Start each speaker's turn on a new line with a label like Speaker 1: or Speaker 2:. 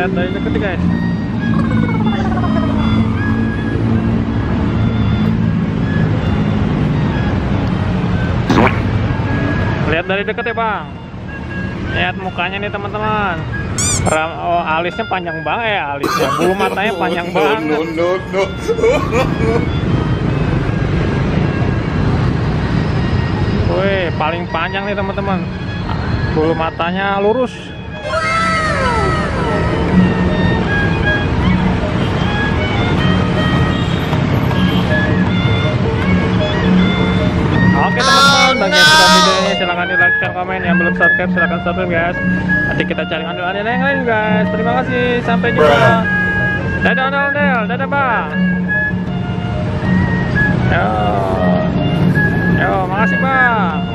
Speaker 1: lihat dari dekat guys. Lihat dari dekat ya bang. Lihat mukanya nih teman-teman. Oh, alisnya panjang banget ya, alisnya. Bulu matanya panjang banget. Wih, paling panjang nih teman-teman. Bulu matanya lurus. Oke teman-teman, bagi yang sudah video ini silahkan di like, share, komen. Yang belum subscribe silahkan subscribe guys. Nanti kita cari ondel-ondel yang lain guys. Terima kasih, sampai jumpa. Dadah ondel-ondel, dadah bang. Yo, makasih bang.